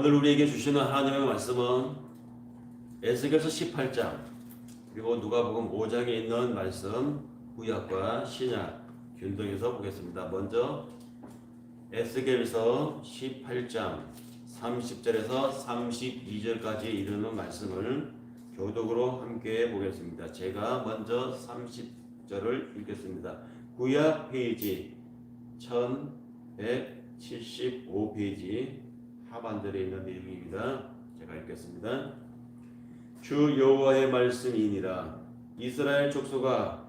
오늘 우리에게 주시는 하나님의 말씀은 에스겔서 18장 그리고 누가복음 5장에 있는 말씀 구약과 신약 균등해서 보겠습니다. 먼저 에스겔서 18장 30절에서 32절까지 이르는 말씀을 교독으로 함께 보겠습니다. 제가 먼저 30절을 읽겠습니다. 구약 페이지 1175페이지 하반절에 있는 내용입니다. 제가 읽겠습니다. 주 여호와의 말씀이니라. 이스라엘 족속아,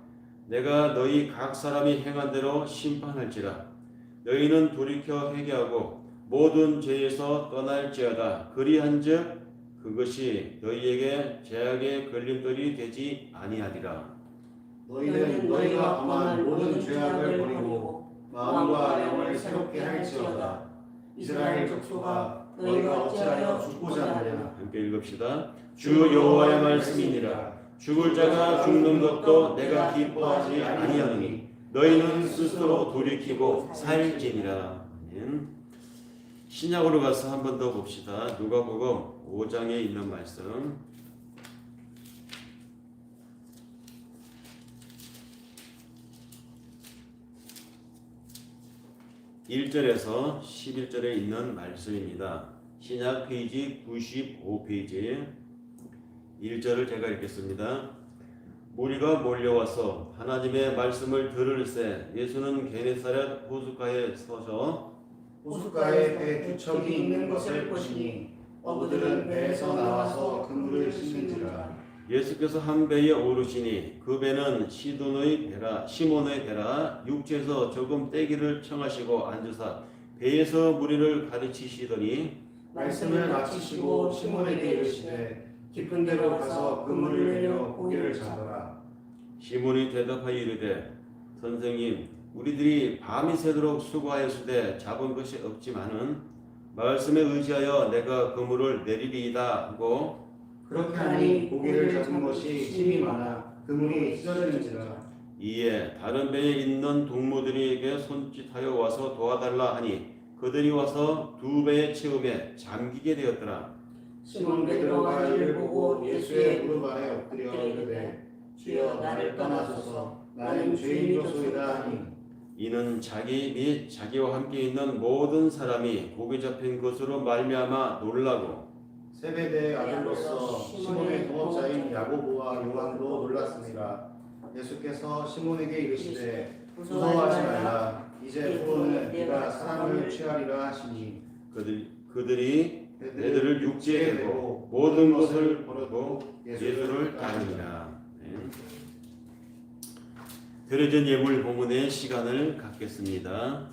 내가 너희 각 사람이 행한 대로 심판할지라. 너희는 돌이켜 회개하고 모든 죄에서 떠날지어다. 그리한즉 그것이 너희에게 죄악의 걸림돌이 되지 아니하리라. 너희는 너희가 범한 모든 죄악을 버리고 마음과 영을 새롭게 할지어다. 이스라엘 족속아, 너희가 어찌하여 죽고자 하느냐. 함께 읽읍시다. 주 여호와의 말씀이니라. 죽을 자가 죽는 것도 내가 기뻐하지 아니하노니 너희는 스스로 돌이키고 살지니라. 신약으로 가서 한 번 더 봅시다. 누가복음 5장에 있는 말씀. (1절에서) (11절에) 있는 말씀입니다. 신약 페이지 95페이지 1절을 제가 읽겠습니다. 무리가 몰려와서 하나님의 말씀을 들을새 예수는 게네사렛 호숫가에 서서 호숫가에 배 두 척이 있는 것을 보시니 어부들은 배에서 나와서 그물을 씻는지라. 예수께서 한 배에 오르시니 그 배는 시몬의 배라. 육지에서 조금 떼기를 청하시고 앉으사 배에서 무리를 가르치시더니 말씀을 마치시고 시몬에게 이르시되 깊은 데로 가서 그물을 내려 고기를 잡으라. 시몬이 대답하여 이르되 선생님, 우리들이 밤이 새도록 수고하였으되 잡은 것이 없지만은 말씀에 의지하여 내가 그물을 내리리이다 하고 그렇게 하니 고기를 잡은 것이 힘이 많아 그물이 찢어지는지라. 이에 다른 배에 있는 동무들에게 손짓하여 와서 도와달라 하니 그들이 와서 두 배에 채우매 잠기게 되었더라. 시몬 베드로가 이를 보고 예수의 무릎 아래 엎드려 이르되 주여 나를 떠나소서 나는 죄인이로소이다 하니 이는 자기 및 자기와 함께 있는 모든 사람이 고기 잡힌 것으로 말미암아 놀라고 세베대의 아들로서 시몬의 동업자인 야고보와 요한도 놀랐습니다. 예수께서 시몬에게 이르시되 무서워하지 말라. 이제부터는 네가 사람을 취하리라 하시니 그들이 배들을 육지에 대고 모든 것을 버리고 예수를 따르니라. 드려진 예물 봉헌의 시간을 갖겠습니다.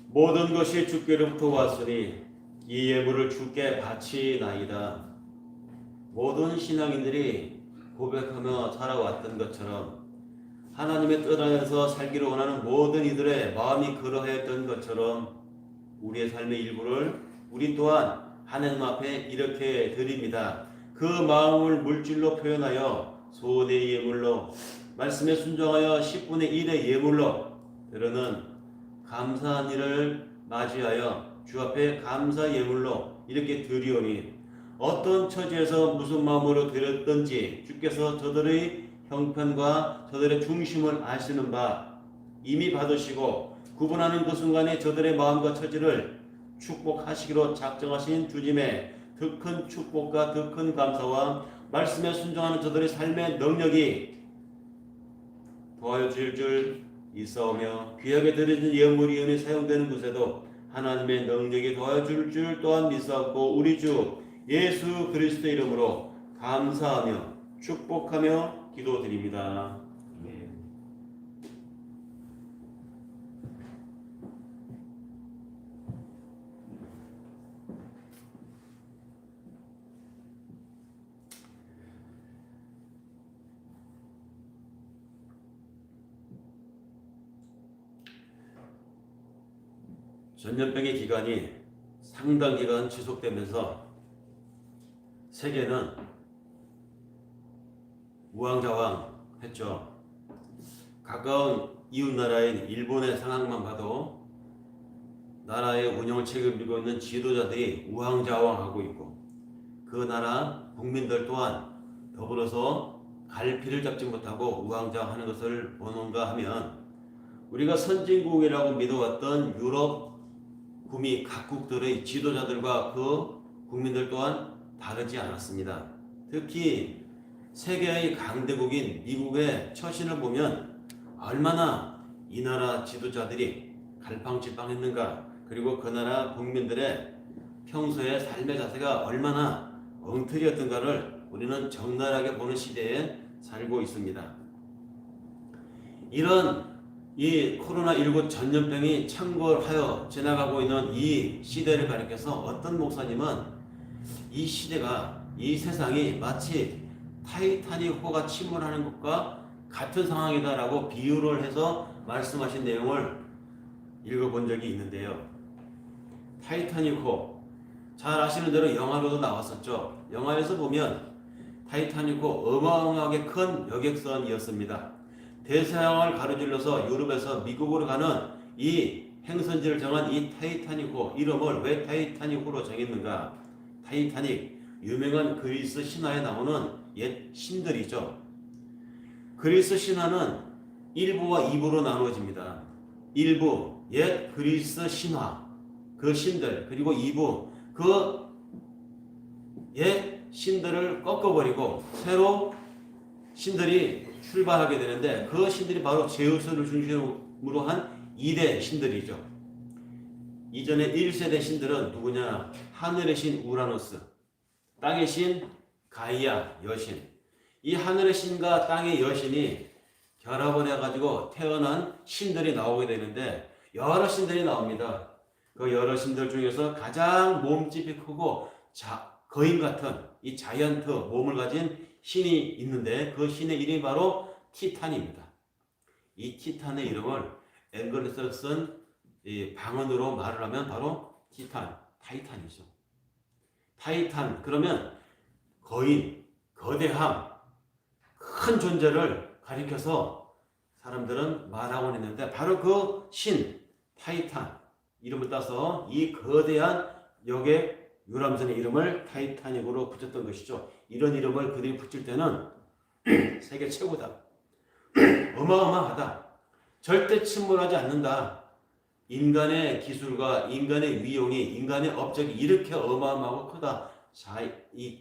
모든 것이 주께로부터 왔으니 이 예물을 주께 바치나이다. 모든 신앙인들이 고백하며 살아왔던 것처럼 하나님의 뜻 안에서 살기를 원하는 모든 이들의 마음이 그러했던 것처럼 우리의 삶의 일부를 우리 또한 하나님 앞에 이렇게 드립니다. 그 마음을 물질로 표현하여 소대의 예물로 말씀에 순종하여 10분의 1의 예물로 때로는 감사한 일을 맞이하여 주 앞에 감사 예물로 이렇게 드리오니 어떤 처지에서 무슨 마음으로 드렸든지 주께서 저들의 형편과 저들의 중심을 아시는 바 이미 받으시고 구분하는 그 순간에 저들의 마음과 처지를 축복하시기로 작정하신 주님의 더 큰 축복과 더 큰 감사와 말씀에 순종하는 저들의 삶의 능력이 도와줄 줄 있사오며 귀하게 드려진 예물이 은혜 사용되는 곳에도 하나님의 능력이 도와줄 줄 또한 믿사옵고 우리 주 예수 그리스도의 이름으로 감사하며 축복하며 기도드립니다. 전염병의 기간이 상당 기간 지속되면서 세계는 우왕좌왕했죠. 가까운 이웃나라인 일본의 상황만 봐도 나라의 운영을 책임지고 있는 지도자들이 우왕좌왕하고 있고 그 나라 국민들 또한 더불어서 갈피를 잡지 못하고 우왕좌왕하는 것을 보는가 하면 우리가 선진국이라고 믿어왔던 유럽 구미 각국들의 지도자들과 그 국민들 또한 다르지 않았습니다. 특히 세계의 강대국인 미국의 처신을 보면 얼마나 이 나라 지도자들이 갈팡질팡했는가, 그리고 그 나라 국민들의 평소의 삶의 자세가 얼마나 엉터리였던가를 우리는 적나라하게 보는 시대에 살고 있습니다. 이런 이 코로나19 전염병이 창궐하여 지나가고 있는 이 시대를 가리켜서 어떤 목사님은 이 시대가, 이 세상이 마치 타이타닉호가 침몰하는 것과 같은 상황이다라고 비유를 해서 말씀하신 내용을 읽어본 적이 있는데요. 타이타닉호, 잘 아시는 대로 영화로도 나왔었죠. 영화에서 보면 타이타닉호 어마어마하게 큰 여객선이었습니다. 대서양을 가로질러서 유럽에서 미국으로 가는 이 행선지를 정한 이 타이타닉호, 이름을 왜 타이타닉호로 정했는가? 타이타닉, 유명한 그리스 신화에 나오는 옛 신들이죠. 그리스 신화는 1부와 2부로 나누어집니다. 1부, 옛 그리스 신화, 그 신들, 그리고 2부, 그 옛 신들을 꺾어버리고 새로 신들이 출발하게 되는데 그 신들이 바로 제우스를 중심으로 한 2대 신들이죠. 이전에 1세대 신들은 누구냐? 하늘의 신 우라노스, 땅의 신 가이아 여신. 이 하늘의 신과 땅의 여신이 결합을 해가지고 태어난 신들이 나오게 되는데 여러 신들이 나옵니다. 그 여러 신들 중에서 가장 몸집이 크고 거인 같은 이 자이언트 몸을 가진 신이 있는데 그 신의 이름이 바로 티탄입니다. 이 티탄의 이름을 앵글에서 쓴 방언으로 말을 하면 바로 티탄, 타이탄이죠. 타이탄, 그러면 거인, 거대함, 큰 존재를 가리켜서 사람들은 말하고 있는데 바로 그 신, 타이탄 이름을 따서 이 거대한 여객 유람선의 이름을 타이타닉으로 붙였던 것이죠. 이런 이름을 그들이 붙일 때는 세계 최고다, 어마어마하다, 절대 침몰하지 않는다. 인간의 기술과 인간의 위용이, 인간의 업적이 이렇게 어마어마하고 크다. 이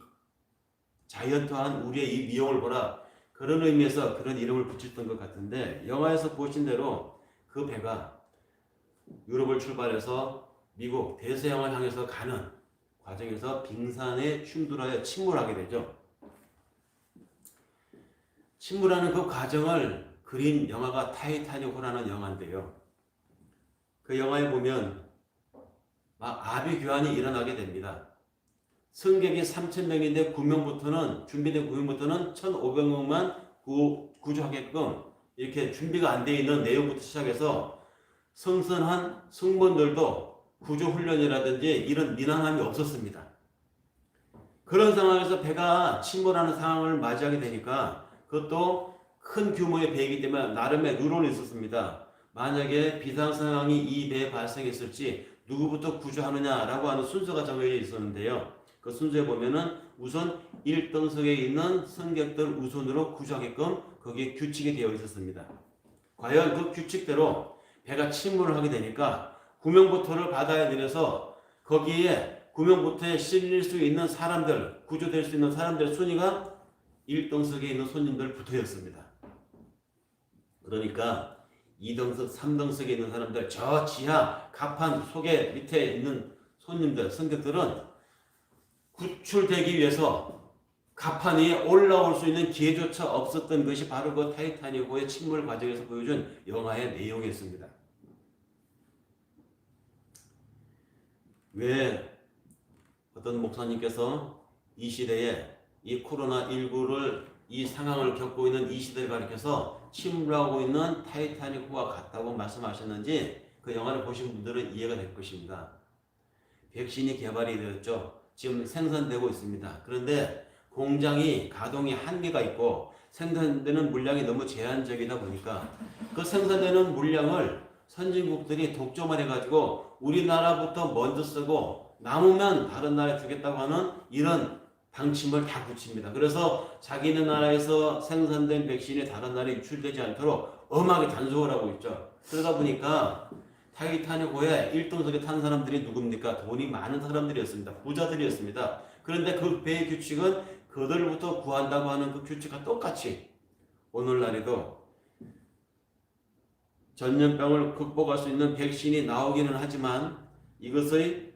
자이언트한 우리의 이 위용을 보라. 그런 의미에서 그런 이름을 붙였던 것 같은데 영화에서 보신 대로 그 배가 유럽을 출발해서 미국 대서양을 향해서 가는 과정에서 빙산에 충돌하여 침몰하게 되죠. 침몰하는 그 과정을 그린 영화가 타이타닉호라는 영화인데요. 그 영화에 보면 막 아비규환이 일어나게 됩니다. 승객이 3,000명인데 9명부터는 준비된 9명부터는 1,500명만 구조하게끔 이렇게 준비가 안 돼 있는 내용부터 시작해서 성선한 승무원들도 구조훈련이라든지 이런 민항함이 없었습니다. 그런 상황에서 배가 침몰하는 상황을 맞이하게 되니까 그것도 큰 규모의 배이기 때문에 나름의 룰은 있었습니다. 만약에 비상 상황이 이 배에 발생했을지 누구부터 구조하느냐라고 하는 순서가 정해져 있었는데요. 그 순서에 보면은 우선 1등석에 있는 승객들 우선으로 구조하게끔 거기에 규칙이 되어 있었습니다. 과연 그 규칙대로 배가 침몰을 하게 되니까 구명보트를 바다에 내려서 거기에 구명보트에 실릴 수 있는 사람들, 구조될 수 있는 사람들의 순위가 1등석에 있는 손님들 부터였습니다. 그러니까 2등석, 3등석에 있는 사람들, 저 지하 갑판 속에 밑에 있는 손님들, 승객들은 구출되기 위해서 갑판 위에 올라올 수 있는 기회조차 없었던 것이 바로 그 타이타닉호의 침몰 과정에서 보여준 영화의 내용이었습니다. 왜 어떤 목사님께서 이 시대에 이 코로나19를 이 상황을 겪고 있는 이 시대를 가리켜서 침몰하고 있는 타이타닉호와 같다고 말씀하셨는지 그 영화를 보신 분들은 이해가 될 것입니다. 백신이 개발이 되었죠. 지금 생산되고 있습니다. 그런데 공장이 가동이 한계가 있고 생산되는 물량이 너무 제한적이다 보니까 그 생산되는 물량을 선진국들이 독점을 해가지고 우리나라부터 먼저 쓰고 남으면 다른 나라에 주겠다고 하는 이런 방침을 다 굳힙니다. 그래서 자기네 나라에서 생산된 백신이 다른 나라에 유출되지 않도록 엄하게 단속을 하고 있죠. 그러다 보니까 타이타닉호에 1등석에 탄 사람들이 누굽니까? 돈이 많은 사람들이었습니다. 부자들이었습니다. 그런데 그 배의 규칙은 그들부터 구한다고 하는 그 규칙과 똑같이 오늘날에도 전염병을 극복할 수 있는 백신이 나오기는 하지만 이것의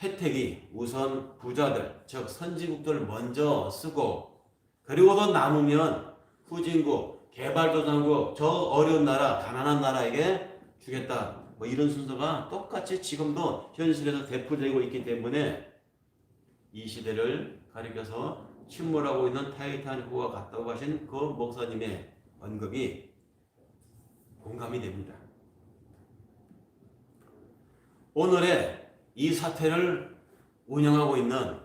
혜택이 우선 부자들, 즉 선진국들 먼저 쓰고 그리고도 남으면 후진국, 개발도상국, 저 어려운 나라, 가난한 나라에게 주겠다. 뭐 이런 순서가 똑같이 지금도 현실에서 대표되고 있기 때문에 이 시대를 가리켜서 침몰하고 있는 타이타닉호가 같다고 하신 그 목사님의 언급이 공감이 됩니다. 오늘의 이 사태를 운영하고 있는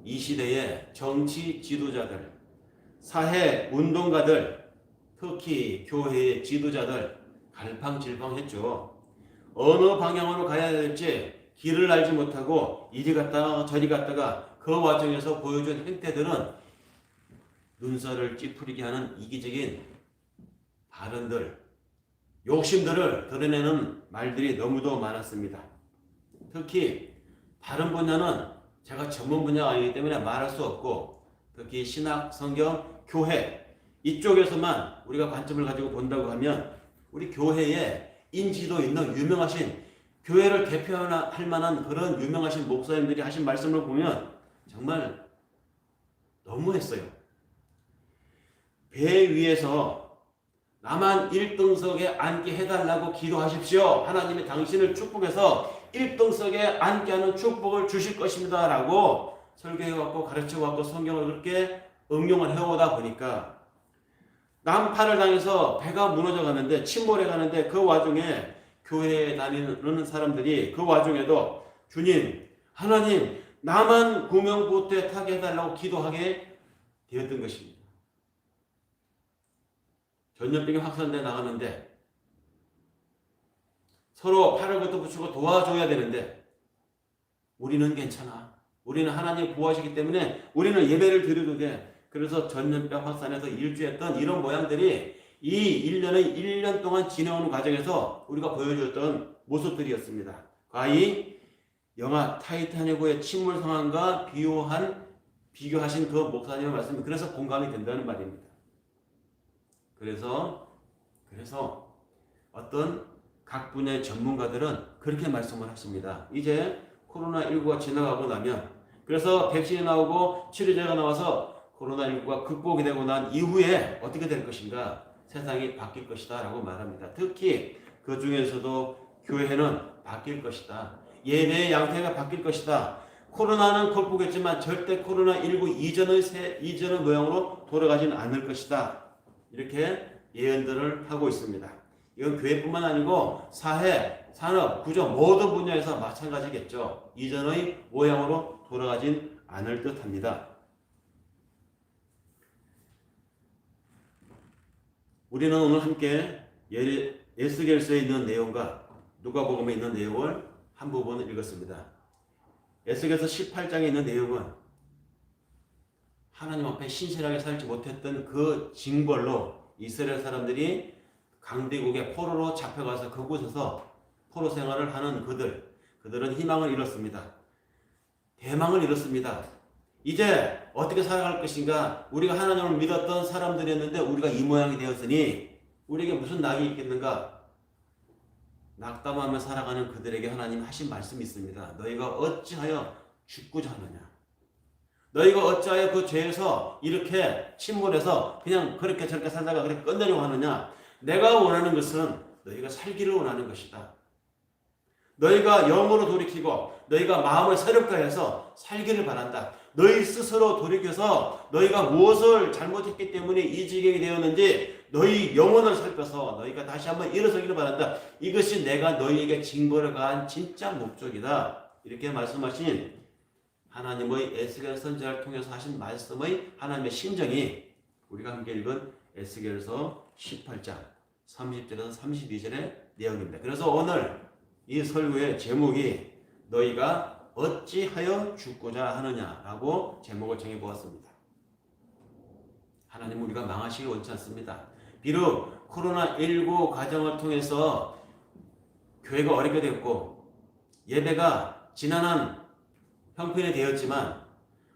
이 시대의 정치 지도자들, 사회 운동가들, 특히 교회의 지도자들 갈팡질팡했죠. 어느 방향으로 가야 될지 길을 알지 못하고 이리 갔다가 저리 갔다가 그 과정에서 보여준 행태들은 눈살을 찌푸리게 하는 이기적인 발언들, 욕심들을 드러내는 말들이 너무도 많았습니다. 특히 다른 분야는 제가 전문 분야가 아니기 때문에 말할 수 없고 특히 신학, 성경, 교회 이쪽에서만 우리가 관점을 가지고 본다고 하면 우리 교회에 인지도 있는 유명하신 교회를 대표할 만한 그런 유명하신 목사님들이 하신 말씀을 보면 정말 너무했어요. 배 위에서 나만 1등석에 앉게 해달라고 기도하십시오. 하나님이 당신을 축복해서 1등석에 앉게 하는 축복을 주실 것입니다. 라고 설교해왔고 가르쳐왔고 성경을 그렇게 응용을 해오다 보니까 난파를 당해서 배가 무너져 가는데 침몰해 가는데 그 와중에 교회에 다니는 사람들이 그 와중에도 주님, 하나님 나만 구명보트에 타게 해달라고 기도하게 되었던 것입니다. 전염병이 확산돼 나가는데 서로 팔을 걷어붙이고 도와줘야 되는데 우리는 괜찮아. 우리는 하나님 구하시기 때문에 우리는 예배를 드려도 돼. 그래서 전염병 확산에서 일주했던 이런 모양들이 이 1년 동안 지내오는 과정에서 우리가 보여줬던 모습들이었습니다. 과히 영화 타이타닉호의 침몰 상황과 비교하신 그 목사님의 말씀이 그래서 공감이 된다는 말입니다. 그래서 어떤 각 분야의 전문가들은 그렇게 말씀을 하십니다. 이제 코로나19가 지나가고 나면 그래서 백신이 나오고 치료제가 나와서 코로나19가 극복이 되고 난 이후에 어떻게 될 것인가? 세상이 바뀔 것이다 라고 말합니다. 특히 그 중에서도 교회는 바뀔 것이다. 예배의 양태가 바뀔 것이다. 코로나는 극복했지만 절대 코로나19 이전의 모양으로 돌아가지는 않을 것이다. 이렇게 예언들을 하고 있습니다. 이건 교회뿐만 아니고 사회, 산업, 구조 모든 분야에서 마찬가지겠죠. 이전의 모양으로 돌아가진 않을 듯합니다. 우리는 오늘 함께 에스겔서에 있는 내용과 누가복음에 있는 내용을 한 부분을 읽었습니다. 에스겔서 18장에 있는 내용은 하나님 앞에 신실하게 살지 못했던 그 징벌로 이스라엘 사람들이 강대국의 포로로 잡혀가서 그곳에서 포로 생활을 하는 그들은 희망을 잃었습니다. 대망을 잃었습니다. 이제 어떻게 살아갈 것인가? 우리가 하나님을 믿었던 사람들이었는데 우리가 이 모양이 되었으니 우리에게 무슨 낙이 있겠는가? 낙담하며 살아가는 그들에게 하나님 하신 말씀이 있습니다. 너희가 어찌하여 죽고자 하느냐? 너희가 어찌하여 그 죄에서 이렇게 침몰해서 그냥 그렇게 저렇게 살다가 그렇게 끝내려고 하느냐? 내가 원하는 것은 너희가 살기를 원하는 것이다. 너희가 영으로 돌이키고 너희가 마음을 새롭게 해서 살기를 바란다. 너희 스스로 돌이켜서 너희가 무엇을 잘못했기 때문에 이 지경이 되었는지 너희 영혼을 살펴서 너희가 다시 한번 일어서기를 바란다. 이것이 내가 너희에게 징벌을 가한 진짜 목적이다. 이렇게 말씀하신 하나님의 에스겔 선지자를 통해서 하신 말씀의 하나님의 심정이 우리가 함께 읽은 에스겔서 18장 30절에서 32절의 내용입니다. 그래서 오늘 이 설교의 제목이 너희가 어찌하여 죽고자 하느냐라고 제목을 정해보았습니다. 하나님은 우리가 망하시길 원치 않습니다. 비록 코로나19 과정을 통해서 교회가 어렵게 됐고 예배가 지난한 형편이 되었지만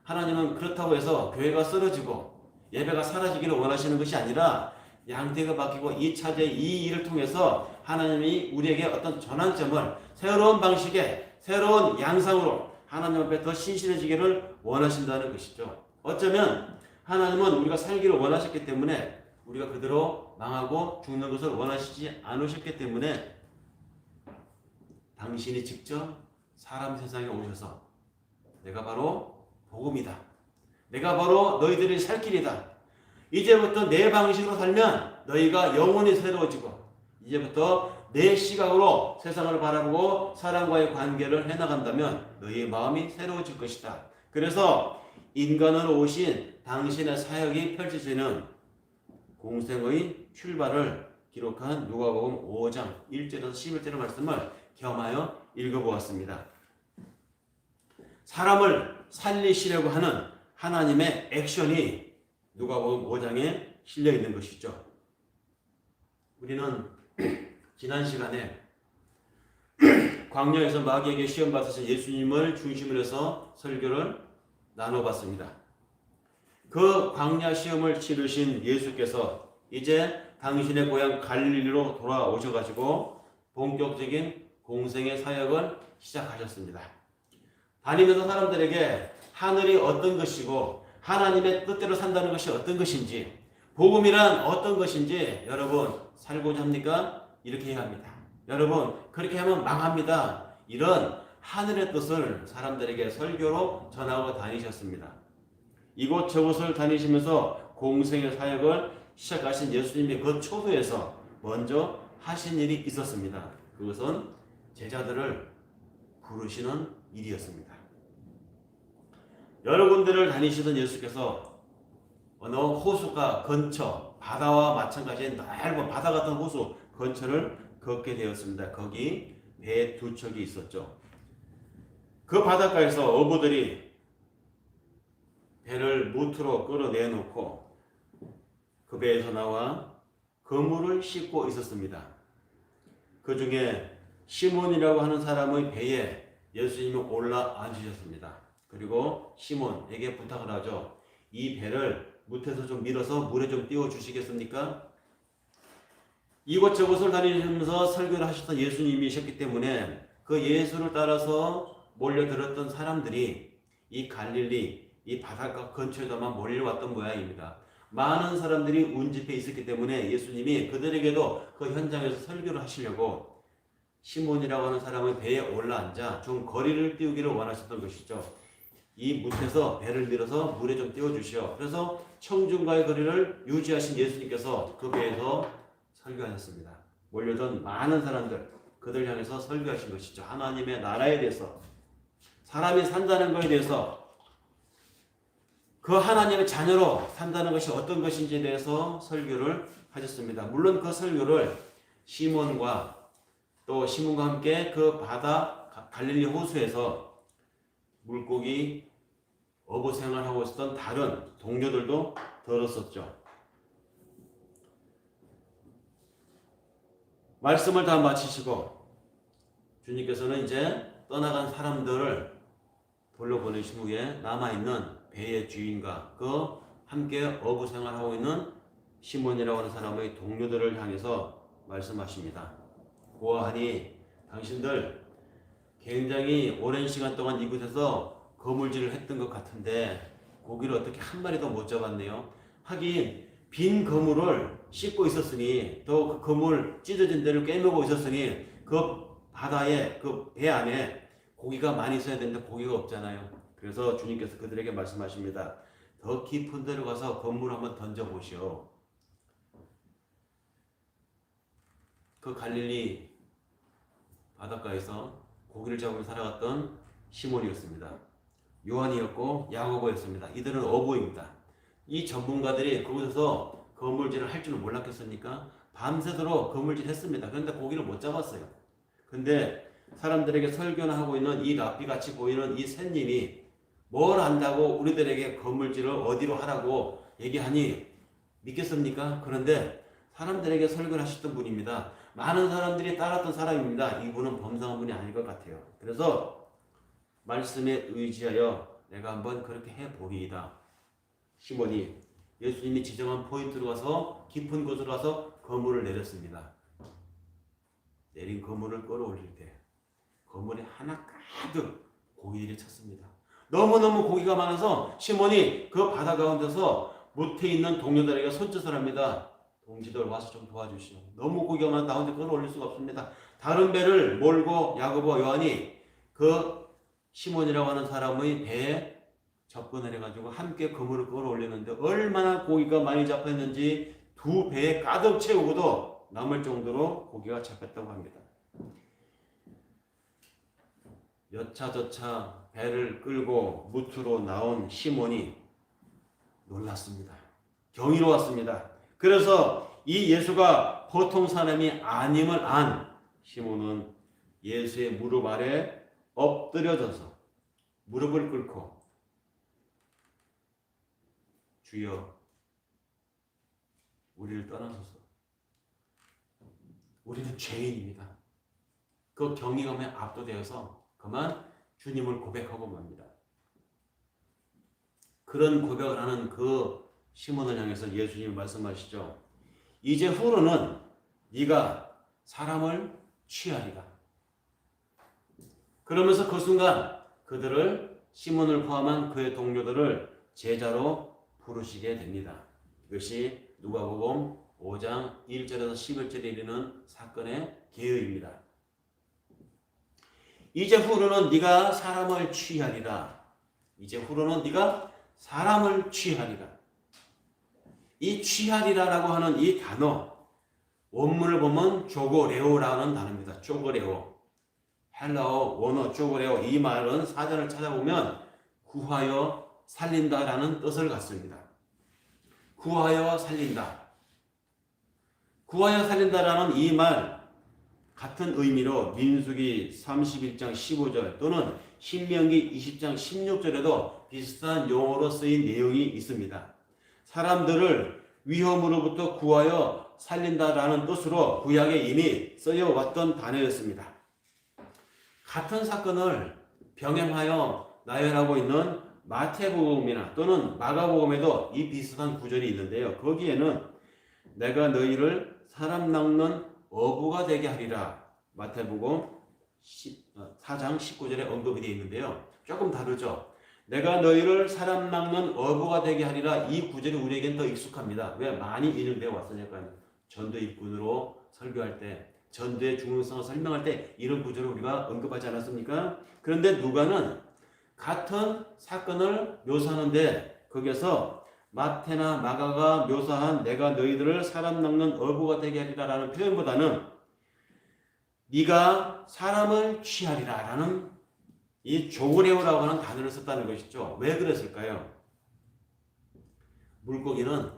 하나님은 그렇다고 해서 교회가 쓰러지고 예배가 사라지기를 원하시는 것이 아니라 양태가 바뀌고 이 차제 이 일을 통해서 하나님이 우리에게 어떤 전환점을 새로운 방식의 새로운 양상으로 하나님 앞에 더 신실해지기를 원하신다는 것이죠. 어쩌면 하나님은 우리가 살기를 원하셨기 때문에 우리가 그대로 망하고 죽는 것을 원하시지 않으셨기 때문에 당신이 직접 사람 세상에 오셔서 내가 바로 복음이다. 내가 바로 너희들이 살 길이다. 이제부터 내 방식으로 살면 너희가 영혼이 새로워지고 이제부터 내 시각으로 세상을 바라보고 사람과의 관계를 해나간다면 너희의 마음이 새로워질 것이다. 그래서 인간으로 오신 당신의 사역이 펼쳐지는 공생의 출발을 기록한 누가복음 5장 1절에서 11절의 말씀을 겸하여 읽어보았습니다. 사람을 살리시려고 하는 하나님의 액션이 누가복음 5장에 실려 있는 것이죠. 우리는 지난 시간에 광야에서 마귀에게 시험 받으신 예수님을 중심으로 해서 설교를 나눠봤습니다. 그 광야 시험을 치르신 예수께서 이제 당신의 고향 갈릴리로 돌아오셔가지고 본격적인 공생의 사역을 시작하셨습니다. 다니면서 사람들에게 하늘이 어떤 것이고 하나님의 뜻대로 산다는 것이 어떤 것인지 복음이란 어떤 것인지 여러분 살고자 합니까? 이렇게 해야 합니다. 여러분 그렇게 하면 망합니다. 이런 하늘의 뜻을 사람들에게 설교로 전하고 다니셨습니다. 이곳저곳을 다니시면서 공생의 사역을 시작하신 예수님의 그 초도에서 먼저 하신 일이 있었습니다. 그것은 제자들을 부르시는 일이었습니다. 여러 군데를 다니시던 예수께서 어느 호수가 근처 바다와 마찬가지인 넓은 바다 같은 호수 근처를 걷게 되었습니다. 거기 배 두 척이 있었죠. 그 바닷가에서 어부들이 배를 무트로 끌어내놓고 그 배에서 나와 그물을 싣고 있었습니다. 그 중에 시몬이라고 하는 사람의 배에 예수님이 올라앉으셨습니다. 그리고 시몬에게 부탁을 하죠. 이 배를 무트에서 좀 밀어서 물에 좀 띄워주시겠습니까? 이곳저곳을 다니면서 설교를 하셨던 예수님이셨기 때문에 그 예수를 따라서 몰려들었던 사람들이 이 갈릴리, 이 바닷가 근처에다만 몰려왔던 모양입니다. 많은 사람들이 운집해 있었기 때문에 예수님이 그들에게도 그 현장에서 설교를 하시려고 시몬이라고 하는 사람의 배에 올라앉아 좀 거리를 띄우기를 원하셨던 것이죠. 이 무트에서 배를 밀어서 물에 좀 띄워주시오. 그래서 청중과의 거리를 유지하신 예수님께서 그 배에서 설교하셨습니다. 몰려든 많은 사람들, 그들 향해서 설교하신 것이죠. 하나님의 나라에 대해서, 사람이 산다는 것에 대해서, 그 하나님의 자녀로 산다는 것이 어떤 것인지에 대해서 설교를 하셨습니다. 물론 그 설교를 시몬과 함께 그 바다 갈릴리 호수에서 물고기 어부 생활하고 있었던 다른 동료들도 들었었죠. 말씀을 다 마치시고 주님께서는 이제 떠나간 사람들을 돌려보내신 후에 남아있는 배의 주인과 그 함께 어부 생활하고 있는 시몬이라고 하는 사람의 동료들을 향해서 말씀하십니다. 보아하니 당신들 굉장히 오랜 시간 동안 이곳에서 거물질을 했던 것 같은데 고기를 어떻게 한 마리도 못 잡았네요. 하긴 빈 그물을 씻고 있었으니 또 그 그물 찢어진 데를 꿰매고 있었으니 그 바다에 그 배 안에 고기가 많이 있어야 되는데 고기가 없잖아요. 그래서 주님께서 그들에게 말씀하십니다. 더 깊은 데로 가서 건물을 한번 던져보시오. 그 갈릴리 바닷가에서 고기를 잡으며 살아갔던 시몬이었습니다. 요한이었고 야고보였습니다. 이들은 어부입니다. 이 전문가들이 그곳에서 거물질을 할 줄은 몰랐겠습니까? 밤새도록 거물질 했습니다. 그런데 고기를 못 잡았어요. 근데 사람들에게 설교나 하고 있는 이 랍비같이 보이는 이 샌님이 뭘 안다고 우리들에게 거물질을 어디로 하라고 얘기하니 믿겠습니까? 그런데 사람들에게 설교를 하셨던 분입니다. 많은 사람들이 따랐던 사람입니다. 이분은 범상한 분이 아닐 것 같아요. 그래서 말씀에 의지하여 내가 한번 그렇게 해보리이다. 시몬이 예수님이 지정한 포인트로 가서 깊은 곳으로 가서 거물을 내렸습니다. 내린 거물을 끌어올릴 때 거물에 하나 가득 고기들이 찼습니다. 너무너무 고기가 많아서 시몬이 그 바다 가운데서 못해 있는 동료들에게 손짓을 합니다. 동지들 와서 좀 도와주시오. 너무 고기가 많아 가운데 끌어올릴 수가 없습니다. 다른 배를 몰고 야고보 요한이 그 시몬이라고 하는 사람의 배에 접근을 해가지고 함께 그물을 끌어올리는데 얼마나 고기가 많이 잡혔는지 두 배에 가득 채우고도 남을 정도로 고기가 잡혔다고 합니다. 여차저차 배를 끌고 무트로 나온 시몬이 놀랐습니다. 경이로웠습니다. 그래서 이 예수가 보통 사람이 아님을 안 시몬은 예수의 무릎 아래 엎드려져서 무릎을 꿇고 주여 우리를 떠나소서. 우리는 죄인입니다. 그 경이감에 압도되어서 그만 주님을 고백하고 맙니다. 그런 고백을 하는 그 시몬을 향해서 예수님이 말씀하시죠. 이제 후로는 네가 사람을 취하리라. 그러면서 그 순간 그들을 시몬을 포함한 그의 동료들을 제자로 부르시게 됩니다. 이것이 누가복음 5장 1절에서 11절에 이르는 사건의 개요입니다. 이제 후로는 네가 사람을 취하리라. 이제 후로는 네가 사람을 취하리라. 이 취하리라라고 하는 이 단어 원문을 보면 조고레오라는 단어입니다. 조고레오. 헬라어 원어 조고레오. 이 말은 사전을 찾아보면 구하여 살린다라는 뜻을 갖습니다. 구하여 살린다. 구하여 살린다라는 이 말 같은 의미로 민수기 31장 15절 또는 신명기 20장 16절에도 비슷한 용어로 쓰인 내용이 있습니다. 사람들을 위험으로부터 구하여 살린다라는 뜻으로 구약에 이미 쓰여왔던 단어였습니다. 같은 사건을 병행하여 나열하고 있는 마태복음이나 또는 마가복음에도 이 비슷한 구절이 있는데요. 거기에는 내가 너희를 사람 낚는 어부가 되게 하리라. 마태복음 4장 19절에 언급이 되어 있는데요. 조금 다르죠. 내가 너희를 사람 낚는 어부가 되게 하리라. 이 구절이 우리에겐 더 익숙합니다. 왜? 많이 인용되어 왔으니까요. 전도 일꾼으로 설교할 때, 전도의 중요성을 설명할 때 이런 구절을 우리가 언급하지 않았습니까? 그런데 누가는 같은 사건을 묘사하는데 거기에서 마태나 마가가 묘사한 내가 너희들을 사람 낚는 어부가 되게 하리라라는 표현보다는 네가 사람을 취하리라라는 이 조고레오라고 하는 단어를 썼다는 것이죠. 왜 그랬을까요? 물고기는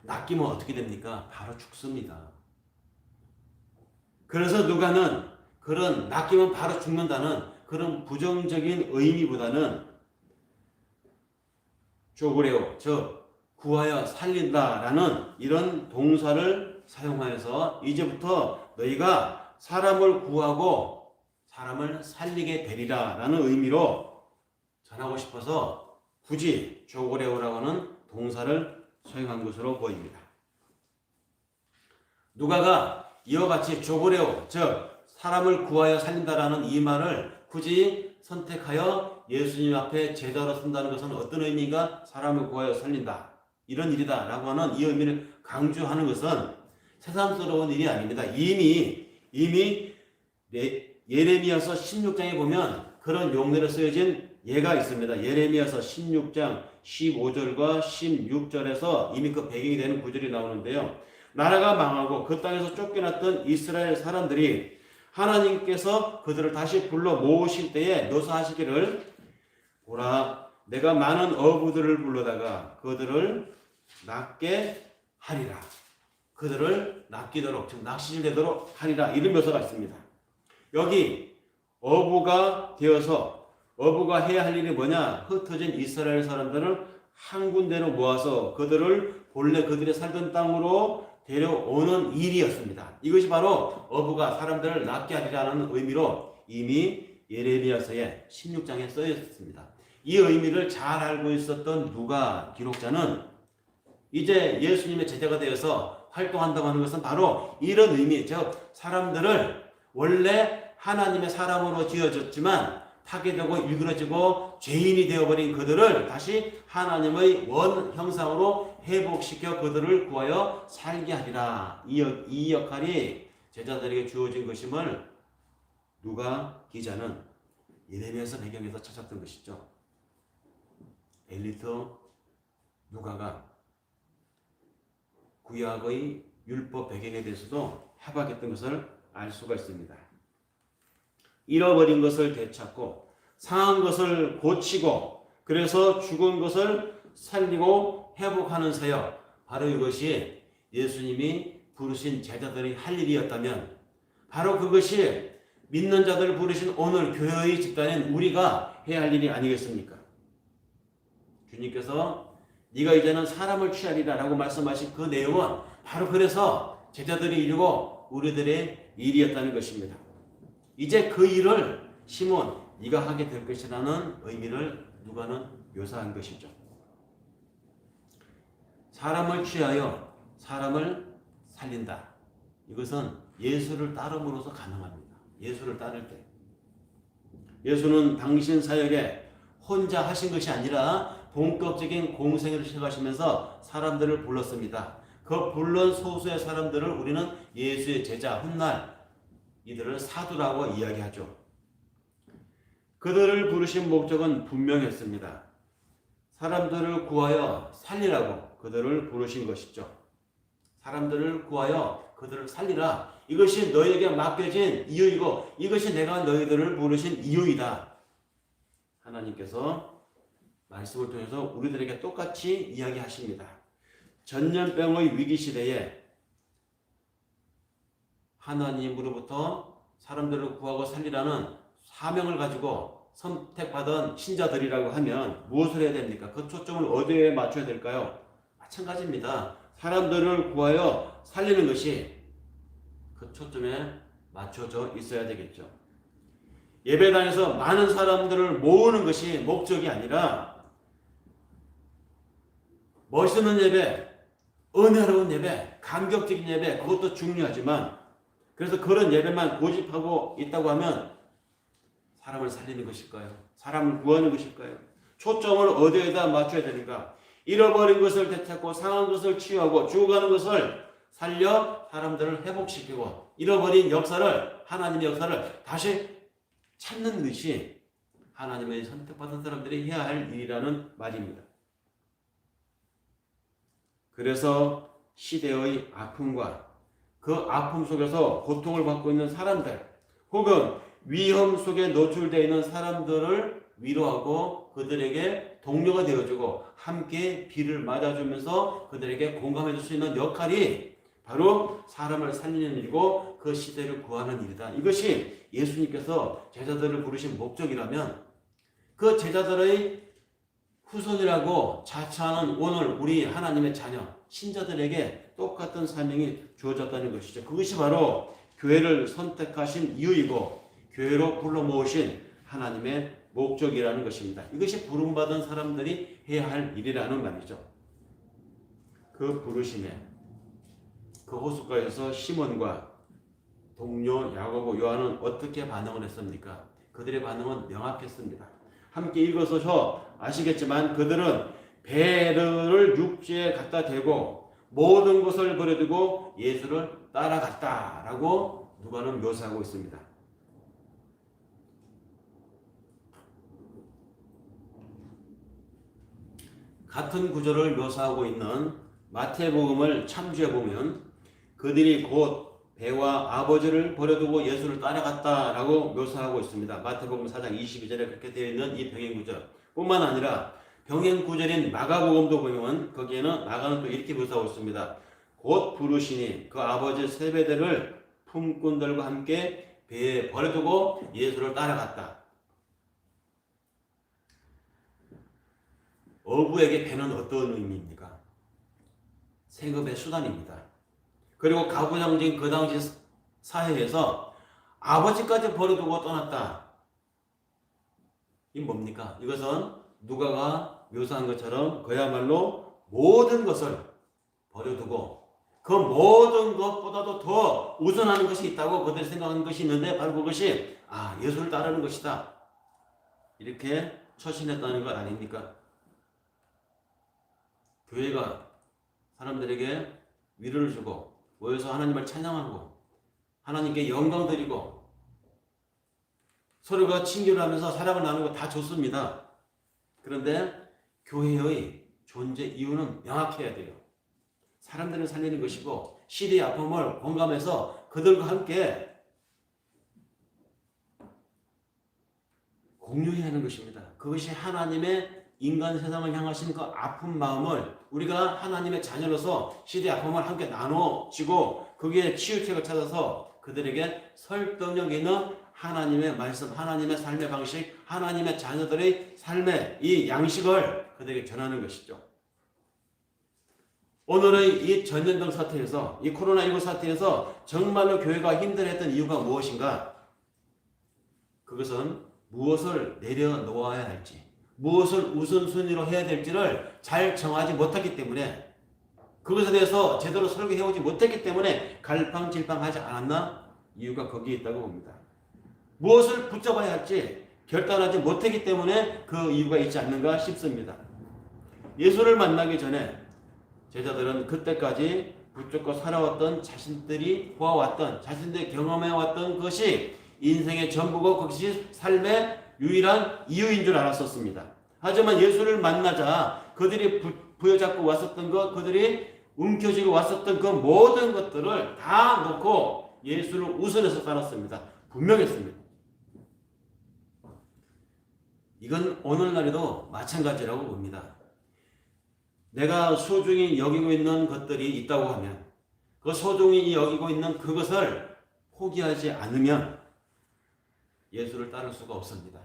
낚이면 어떻게 됩니까? 바로 죽습니다. 그래서 누가는 그런 낚이면 바로 죽는다는 그런 부정적인 의미보다는 조고레오, 즉 구하여 살린다라는 이런 동사를 사용하여서 이제부터 너희가 사람을 구하고 사람을 살리게 되리라라는 의미로 전하고 싶어서 굳이 조고레오라고 하는 동사를 사용한 것으로 보입니다. 누가가 이와 같이 조고레오, 즉 사람을 구하여 살린다라는 이 말을 굳이 선택하여 예수님 앞에 제자로 쓴다는 것은 어떤 의미인가? 사람을 구하여 살린다. 이런 일이다 라고 하는 이 의미를 강조하는 것은 새삼스러운 일이 아닙니다. 이미 예레미야서 16장에 보면 그런 용례로 쓰여진 예가 있습니다. 예레미야서 16장 15절과 16절에서 이미 그 배경이 되는 구절이 나오는데요. 나라가 망하고 그 땅에서 쫓겨났던 이스라엘 사람들이 하나님께서 그들을 다시 불러 모으실 때에 묘사하시기를, 보라, 내가 많은 어부들을 불러다가 그들을 낚게 하리라. 그들을 낚이도록, 즉 낚시되도록 하리라. 이런 묘사가 있습니다. 여기 어부가 되어서 어부가 해야 할 일이 뭐냐? 흩어진 이스라엘 사람들을 한 군데로 모아서 그들을 본래 그들이 살던 땅으로 데려오는 일이었습니다. 이것이 바로 어부가 사람들을 낚게 하리라는 의미로 이미 예레미야서의 16장에 써 있었습니다. 이 의미를 잘 알고 있었던 누가 기록자는 이제 예수님의 제자가 되어서 활동한다고 하는 것은 바로 이런 의미, 즉 사람들을 원래 하나님의 사람으로 지어졌지만 파괴되고 일그러지고 죄인이 되어버린 그들을 다시 하나님의 원 형상으로 회복시켜 그들을 구하여 살게 하리라. 이 역할이 제자들에게 주어진 것임을 누가 기자는 예레미야서 배경에서 찾았던 것이죠. 엘리트 누가가 구약의 율법 배경에 대해서도 해박했던 것을 알 수가 있습니다. 잃어버린 것을 되찾고 상한 것을 고치고 그래서 죽은 것을 살리고 회복하는 사역, 바로 이것이 예수님이 부르신 제자들이 할 일이었다면 바로 그것이 믿는 자들을 부르신 오늘 교회의 집단인 우리가 해야 할 일이 아니겠습니까? 주님께서 네가 이제는 사람을 취하리라 라고 말씀하신 그 내용은 바로 그래서 제자들이 이루고 우리들의 일이었다는 것입니다. 이제 그 일을 시몬 네가 하게 될 것이라는 의미를 누가는 묘사한 것이죠. 사람을 취하여 사람을 살린다. 이것은 예수를 따름으로써 가능합니다. 예수를 따를 때 예수는 당신 사역에 혼자 하신 것이 아니라 본격적인 공생애를 시작하시면서 사람들을 불렀습니다. 그 불른 소수의 사람들을 우리는 예수의 제자, 훗날 이들을 사도라고 이야기하죠. 그들을 부르신 목적은 분명했습니다. 사람들을 구하여 살리라고 그들을 부르신 것이죠. 사람들을 구하여 그들을 살리라. 이것이 너희에게 맡겨진 이유이고 이것이 내가 너희들을 부르신 이유이다. 하나님께서 말씀을 통해서 우리들에게 똑같이 이야기하십니다. 전염병의 위기 시대에 하나님으로부터 사람들을 구하고 살리라는 사명을 가지고 선택받은 신자들이라고 하면 무엇을 해야 됩니까? 그 초점을 어디에 맞춰야 될까요? 마찬가지입니다. 사람들을 구하여 살리는 것이 그 초점에 맞춰져 있어야 되겠죠. 예배당에서 많은 사람들을 모으는 것이 목적이 아니라 멋있는 예배, 은혜로운 예배, 감격적인 예배, 그것도 중요하지만 그래서 그런 예배만 고집하고 있다고 하면 사람을 살리는 것일까요? 사람을 구하는 것일까요? 초점을 어디에다 맞춰야 되는가? 잃어버린 것을 되찾고 상한 것을 치유하고 죽어가는 것을 살려 사람들을 회복시키고 잃어버린 역사를, 하나님의 역사를 다시 찾는 것이 하나님의 선택받은 사람들이 해야 할 일이라는 말입니다. 그래서 시대의 아픔과 그 아픔 속에서 고통을 받고 있는 사람들 혹은 위험 속에 노출되어 있는 사람들을 위로하고 그들에게 동료가 되어주고 함께 비를 맞아주면서 그들에게 공감해 줄 수 있는 역할이 바로 사람을 살리는 일이고 그 시대를 구하는 일이다. 이것이 예수님께서 제자들을 부르신 목적이라면 그 제자들의 후손이라고 자처하는 오늘 우리 하나님의 자녀, 신자들에게 똑같은 사명이 주어졌다는 것이죠. 그것이 바로 교회를 선택하신 이유이고 교회로 불러 모으신 하나님의 목적이라는 것입니다. 이것이 부름받은 사람들이 해야 할 일이라는 말이죠. 그 부르심에 그 호숫가에서 시몬과 동료 야고보, 요한은 어떻게 반응을 했습니까? 그들의 반응은 명확했습니다. 함께 읽어서 아시겠지만 그들은 배를 육지에 갖다 대고 모든 것을 버려두고 예수를 따라갔다라고 누가는 묘사하고 있습니다. 같은 구조를 묘사하고 있는 마태복음을 참조해 보면 그들이 곧 배와 아버지를 버려두고 예수를 따라갔다라고 묘사하고 있습니다. 마태복음 4장 22절에 그렇게 되어 있는 이 병행 구절 뿐만 아니라 병행 구절인 마가복음도 보면 거기에는 마가는 또 이렇게 묘사하고 있습니다. 곧 부르시니 그 아버지 세베대를 품꾼들과 함께 배에 버려두고 예수를 따라갔다. 어부에게 배는 어떤 의미입니까? 생업의 수단입니다. 그리고 가부장적인 그 당시 사회에서 아버지까지 버려두고 떠났다. 이 뭡니까? 이것은 누가가 묘사한 것처럼 그야말로 모든 것을 버려두고 그 모든 것보다도 더 우선하는 것이 있다고 그들이 생각하는 것이 있는데 바로 그것이 예수를 따르는 것이다. 이렇게 처신했다는 것 아닙니까? 교회가 사람들에게 위로를 주고 모여서 하나님을 찬양하고 하나님께 영광 드리고 서로가 친교를 하면서 사랑을 나누고 다 좋습니다. 그런데 교회의 존재 이유는 명확해야 돼요. 사람들을 살리는 것이고 시대의 아픔을 공감해서 그들과 함께 공유해야 하는 것입니다. 그것이 하나님의 인간 세상을 향하신 그 아픈 마음을 우리가 하나님의 자녀로서 시대의 아픔을 함께 나눠지고 거기에 치유책을 찾아서 그들에게 설득력 있는 하나님의 말씀, 하나님의 삶의 방식, 하나님의 자녀들의 삶의 이 양식을 그들에게 전하는 것이죠. 오늘의 이 전염병 사태에서, 이 코로나19 사태에서 정말로 교회가 힘들어했던 이유가 무엇인가? 그것은 무엇을 내려놓아야 할지, 무엇을 우선순위로 해야 될지를 잘 정하지 못했기 때문에, 그것에 대해서 제대로 설계해오지 못했기 때문에 갈팡질팡하지 않았나? 이유가 거기에 있다고 봅니다. 무엇을 붙잡아야 할지 결단하지 못했기 때문에 그 이유가 있지 않는가 싶습니다. 예수를 만나기 전에 제자들은 그때까지 붙잡고 살아왔던 자신들이 보아왔던, 자신들이 경험해왔던 것이 인생의 전부고 그것이 삶의 유일한 이유인 줄 알았었습니다. 하지만 예수를 만나자 그들이 부여잡고 왔었던 것, 그들이 움켜쥐고 왔었던 그 모든 것들을 다 놓고 예수를 우선해서 따랐습니다. 분명했습니다. 이건 오늘날에도 마찬가지라고 봅니다. 내가 소중히 여기고 있는 것들이 있다고 하면 그 소중히 여기고 있는 그것을 포기하지 않으면 예수를 따를 수가 없습니다.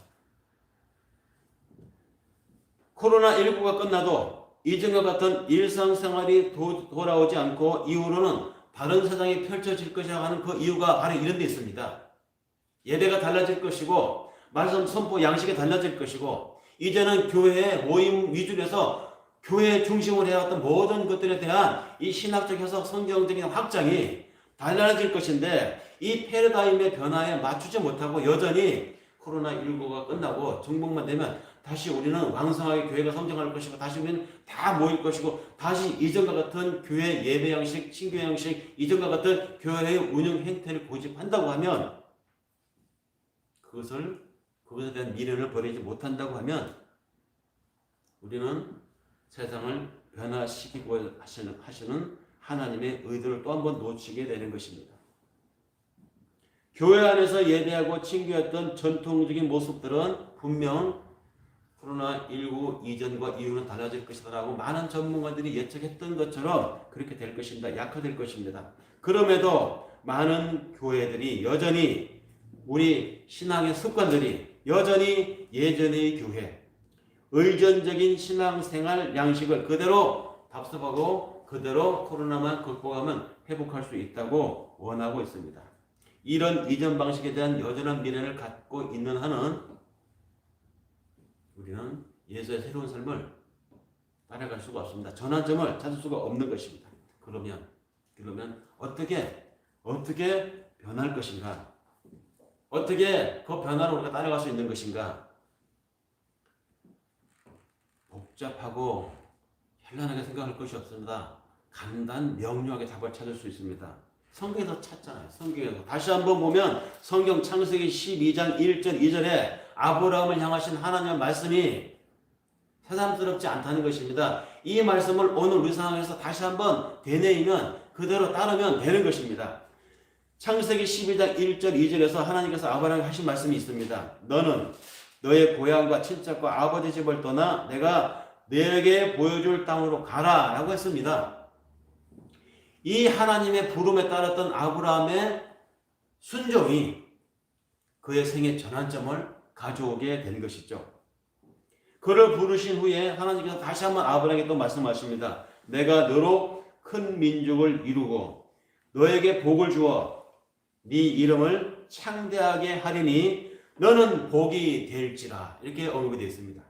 코로나19가 끝나도 이전과 같은 일상생활이 돌아오지 않고 이후로는 다른 세상이 펼쳐질 것이라고 하는 그 이유가 바로 이런 데 있습니다. 예배가 달라질 것이고 말씀 선포 양식이 달라질 것이고 이제는 교회의 모임 위주로 해서 교회 중심으로 해왔던 모든 것들에 대한 이 신학적 해석 성경적인 확장이 달라질 것인데 이 패러다임의 변화에 맞추지 못하고 여전히 코로나19가 끝나고 정복만 되면 다시 우리는 왕성하게 교회가 성장할 것이고 다시 우리는 다 모일 것이고 다시 이전과 같은 교회 예배 양식, 친교 양식, 이전과 같은 교회의 운영 행태를 고집한다고 하면 그것에 대한 미련을 버리지 못한다고 하면 우리는 세상을 변화시키고 하시는 하나님의 의도를 또 한 번 놓치게 되는 것입니다. 교회 안에서 예배하고 친교했던 전통적인 모습들은 분명 코로나19 이전과 이후는 달라질 것이다라고 많은 전문가들이 예측했던 것처럼 그렇게 될 것입니다. 약화될 것입니다. 그럼에도 많은 교회들이 여전히 우리 신앙의 습관들이 여전히 예전의 교회 의존적인 신앙생활 양식을 그대로 답습하고 그대로 코로나만 극복하면 회복할 수 있다고 원하고 있습니다. 이런 이전 방식에 대한 여전한 미련을 갖고 있는 한은 우리는 예수의 새로운 삶을 따라갈 수가 없습니다. 전환점을 찾을 수가 없는 것입니다. 그러면 어떻게 변할 것인가? 어떻게 그 변화를 우리가 따라갈 수 있는 것인가? 복잡하고 현란하게 생각할 것이 없습니다. 간단 명료하게 답을 찾을 수 있습니다. 성경에서 찾잖아요. 성경에서 다시 한번 보면 성경 창세기 12장 1절 2절에 아브라함을 향하신 하나님의 말씀이 새삼스럽지 않다는 것입니다. 이 말씀을 오늘 우리 상황에서 다시 한번 되뇌이면 그대로 따르면 되는 것입니다. 창세기 12장 1절 2절에서 하나님께서 아브라함에게 하신 말씀이 있습니다. 너는 너의 고향과 친척과 아버지 집을 떠나 내가 너에게 보여줄 땅으로 가라 라고 했습니다. 이 하나님의 부름에 따랐던 아브라함의 순종이 그의 생애 전환점을 가져오게 된 것이죠. 그를 부르신 후에 하나님께서 다시 한번 아브라함에게 또 말씀하십니다. 내가 너로 큰 민족을 이루고 너에게 복을 주어 네 이름을 창대하게 하리니 너는 복이 될지라. 이렇게 언급이 되어 있습니다.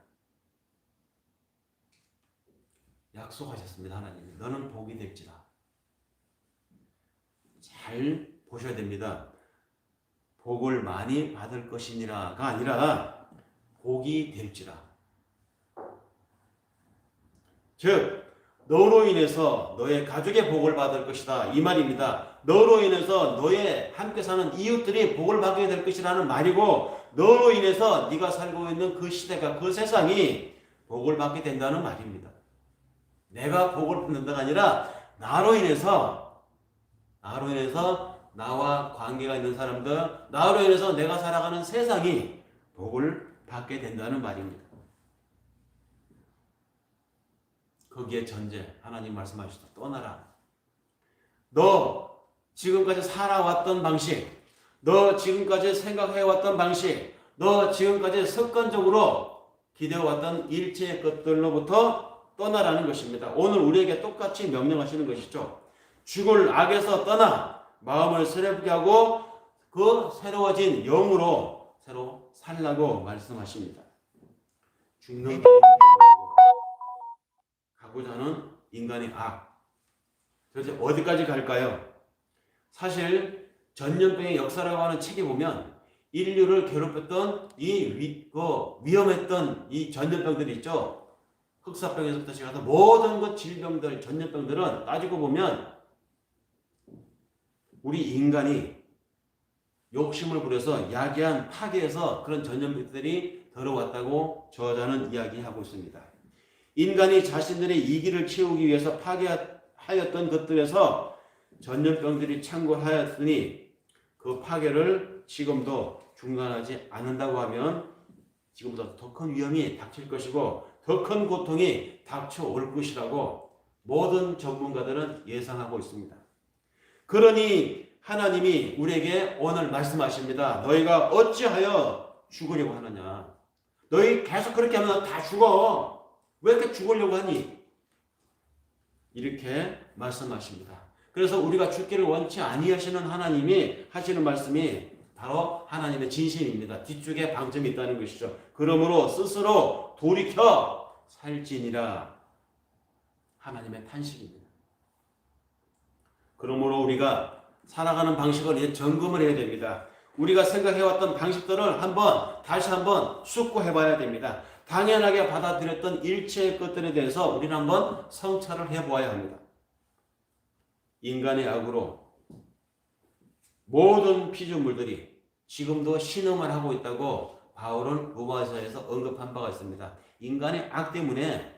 약속하셨습니다. 하나님이. 너는 복이 될지라. 잘 보셔야 됩니다. 복을 많이 받을 것이니라가 아니라 복이 될지라. 즉 너로 인해서 너의 가족의 복을 받을 것이다 이 말입니다. 너로 인해서 너의 함께 사는 이웃들이 복을 받게 될 것이라는 말이고, 너로 인해서 네가 살고 있는 그 시대가, 그 세상이 복을 받게 된다는 말입니다. 내가 복을 받는다가 아니라 나로 인해서 나와 관계가 있는 사람들, 나로 인해서 내가 살아가는 세상이 복을 받게 된다는 말입니다. 거기에 전제, 하나님 말씀하시죠. 떠나라. 너 지금까지 살아왔던 방식, 너 지금까지 생각해왔던 방식, 너 지금까지 습관적으로 기대해왔던 일체의 것들로부터 떠나라는 것입니다. 오늘 우리에게 똑같이 명령하시는 것이죠. 죽을 악에서 떠나 마음을 새롭게 하고 그 새로워진 영으로 새로 살라고 말씀하십니다. 죽는 길이 가고자 하는 인간의 악. 도대체 어디까지 갈까요? 사실 전염병의 역사라고 하는 책에 보면 인류를 괴롭혔던 위험했던 이 전염병들이 있죠. 흑사병에서부터 시작해서 모든 것 질병들, 전염병들은 따지고 보면 우리 인간이 욕심을 부려서 야기한 파괴해서 그런 전염병들이 들어왔다고 저자는 이야기하고 있습니다. 인간이 자신들의 이기를 채우기 위해서 파괴하였던 것들에서 전염병들이 창궐하였으니 그 파괴를 지금도 중단하지 않는다고 하면 지금보다 더 큰 위험이 닥칠 것이고 더 큰 고통이 닥쳐올 것이라고 모든 전문가들은 예상하고 있습니다. 그러니 하나님이 우리에게 오늘 말씀하십니다. 너희가 어찌하여 죽으려고 하느냐. 너희 계속 그렇게 하면 다 죽어. 왜 이렇게 죽으려고 하니? 이렇게 말씀하십니다. 그래서 우리가 죽기를 원치 아니하시는 하나님이 하시는 말씀이 바로 하나님의 진심입니다. 뒤쪽에 방점이 있다는 것이죠. 그러므로 스스로 돌이켜 살지니라. 하나님의 탄식입니다. 그러므로 우리가 살아가는 방식을 이제 점검을 해야 됩니다. 우리가 생각해왔던 방식들을 다시 한번 숙고해봐야 됩니다. 당연하게 받아들였던 일체의 것들에 대해서 우리는 한번 성찰을 해보아야 합니다. 인간의 악으로 모든 피조물들이 지금도 신음을 하고 있다고 바울은 로마서에서 언급한 바가 있습니다. 인간의 악 때문에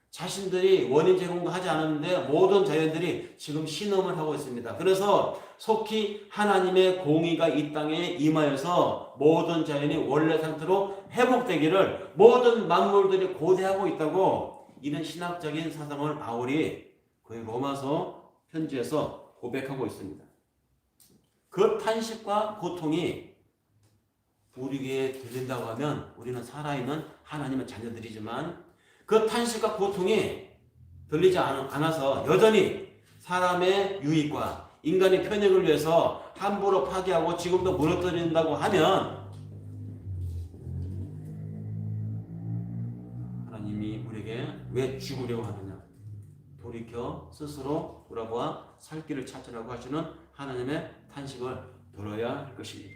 자신들이 원인 제공도 하지 않았는데 모든 자연들이 지금 신음을 하고 있습니다. 그래서 속히 하나님의 공의가 이 땅에 임하여서 모든 자연이 원래 상태로 회복되기를 모든 만물들이 고대하고 있다고, 이런 신학적인 사상을 바울이 그의 로마서 편지에서 고백하고 있습니다. 그 탄식과 고통이 우리에게 들린다고 하면 우리는 살아있는 하나님의 자녀들이지만 그 탄식과 고통이 들리지 않아서 여전히 사람의 유익과 인간의 편익을 위해서 함부로 파괴하고 지금도 무너뜨린다고 하면 하나님이 우리에게 왜 죽으려고 하느냐, 돌이켜 스스로 돌아보아 살 길을 찾으라고 하시는 하나님의 탄식을 들어야 할 것입니다.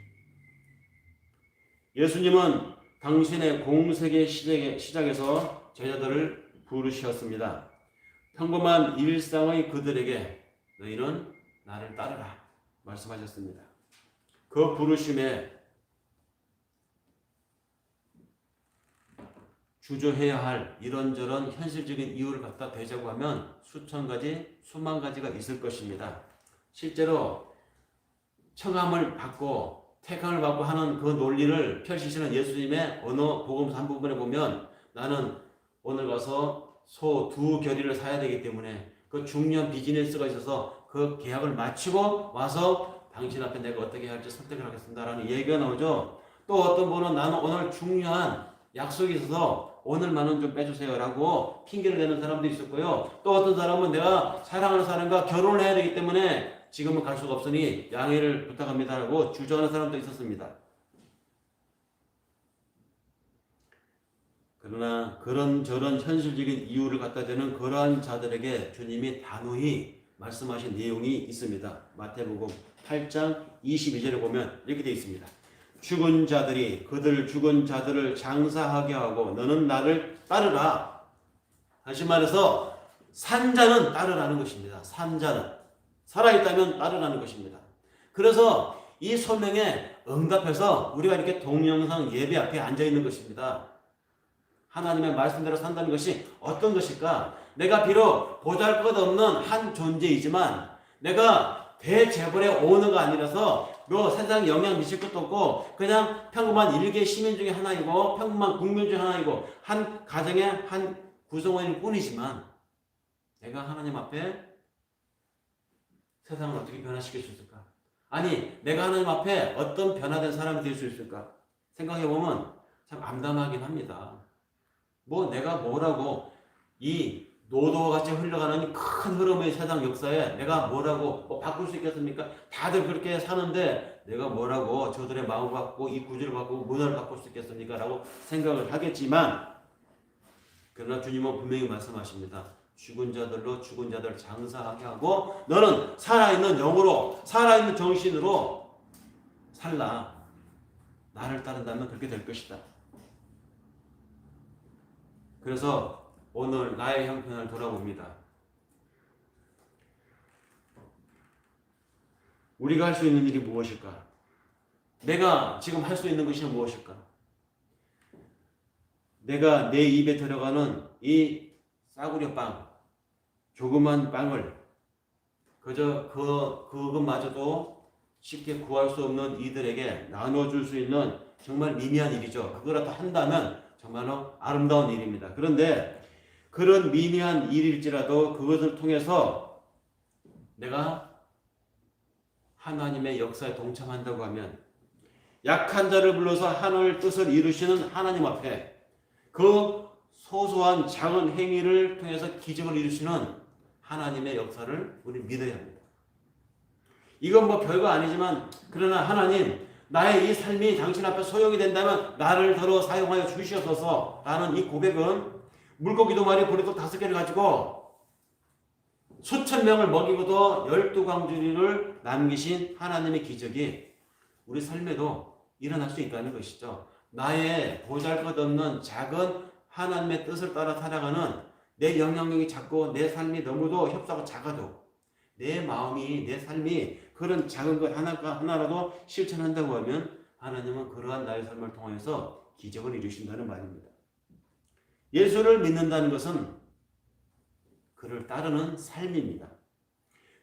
예수님은 당신의 공생의 시작에서 제자들을 부르셨습니다. 평범한 일상의 그들에게 너희는 나를 따르라 말씀하셨습니다. 그 부르심에 주저해야 할 이런저런 현실적인 이유를 갖다 대자고 하면 수천 가지, 수만 가지가 있을 것입니다. 실제로 청함을 받고 택함을 받고 하는 그 논리를 펼치시는 예수님의 어느 복음서 한 부분에 보면 나는 오늘 가서 소 2겨리를 사야 되기 때문에 그 중요한 비즈니스가 있어서 그 계약을 마치고 와서 당신 앞에 내가 어떻게 할지 선택을 하겠습니다라는 얘기가 나오죠. 또 어떤 분은 나는 오늘 중요한 약속이 있어서 오늘만은 좀 빼주세요라고 핑계를 대는 사람도 있었고요. 또 어떤 사람은 내가 사랑하는 사람과 결혼을 해야 되기 때문에 지금은 갈 수가 없으니 양해를 부탁합니다라고 주저하는 사람도 있었습니다. 그러나 그런저런 현실적인 이유를 갖다 대는 그러한 자들에게 주님이 단호히 말씀하신 내용이 있습니다. 마태복음 8장 22절에 보면 이렇게 되어 있습니다. 죽은 자들이 그들 죽은 자들을 장사하게 하고 너는 나를 따르라. 다시 말해서 산자는 따르라는 것입니다. 산자는 살아있다면 따르라는 것입니다. 그래서 이 소명에 응답해서 우리가 이렇게 동영상 예배 앞에 앉아있는 것입니다. 하나님의 말씀대로 산다는 것이 어떤 것일까? 내가 비록 보잘것없는 한 존재이지만 내가 대재벌의 오너가 아니라서 뭐 세상에 영향 미칠 것도 없고 그냥 평범한 일개 시민 중에 하나이고 평범한 국민 중에 하나이고 한 가정의 한 구성원일 뿐이지만 내가 하나님 앞에 세상을 어떻게 변화시킬 수 있을까? 아니 내가 하나님 앞에 어떤 변화된 사람이 될 수 있을까? 생각해보면 참 암담하긴 합니다. 뭐 내가 뭐라고 이 노도와 같이 흘러가는 큰 흐름의 세상 역사에 내가 뭐라고 뭐 바꿀 수 있겠습니까? 다들 그렇게 사는데 내가 뭐라고 저들의 마음을 바꾸고 이 구조를 바꾸고 문화를 바꿀 수 있겠습니까? 라고 생각을 하겠지만 그러나 주님은 분명히 말씀하십니다. 죽은 자들로 죽은 자들 장사하게 하고 너는 살아있는 영으로 살아있는 정신으로 살라. 나를 따른다면 그렇게 될 것이다. 그래서 오늘 나의 형편을 돌아봅니다. 우리가 할 수 있는 일이 무엇일까? 내가 지금 할 수 있는 것이 무엇일까? 내가 내 입에 들어가는 이 싸구려 빵, 조그만 빵을 그저 그것마저도 쉽게 구할 수 없는 이들에게 나눠줄 수 있는 정말 미미한 일이죠. 그거라도 한다면 정말로 아름다운 일입니다. 그런데 그런 미미한 일일지라도 그것을 통해서 내가 하나님의 역사에 동참한다고 하면 약한 자를 불러서 하나님의 뜻을 이루시는 하나님 앞에 그 소소한 작은 행위를 통해서 기적을 이루시는 하나님의 역사를 우리 믿어야 합니다. 이건 뭐 별거 아니지만 그러나 하나님 나의 이 삶이 당신 앞에 소용이 된다면 나를 더러 사용하여 주시옵소서 라는 이 고백은 물고기 2마리 보리떡 5개를 가지고 수천 명을 먹이고도 12광주리를 남기신 하나님의 기적이 우리 삶에도 일어날 수 있다는 것이죠. 나의 보잘것없는 작은 하나님의 뜻을 따라 살아가는 내 영향력이 작고 내 삶이 너무도 협소하고 작아도 내 마음이 내 삶이 그런 작은 것 하나라도 실천한다고 하면 하나님은 그러한 나의 삶을 통해서 기적을 이루신다는 말입니다. 예수를 믿는다는 것은 그를 따르는 삶입니다.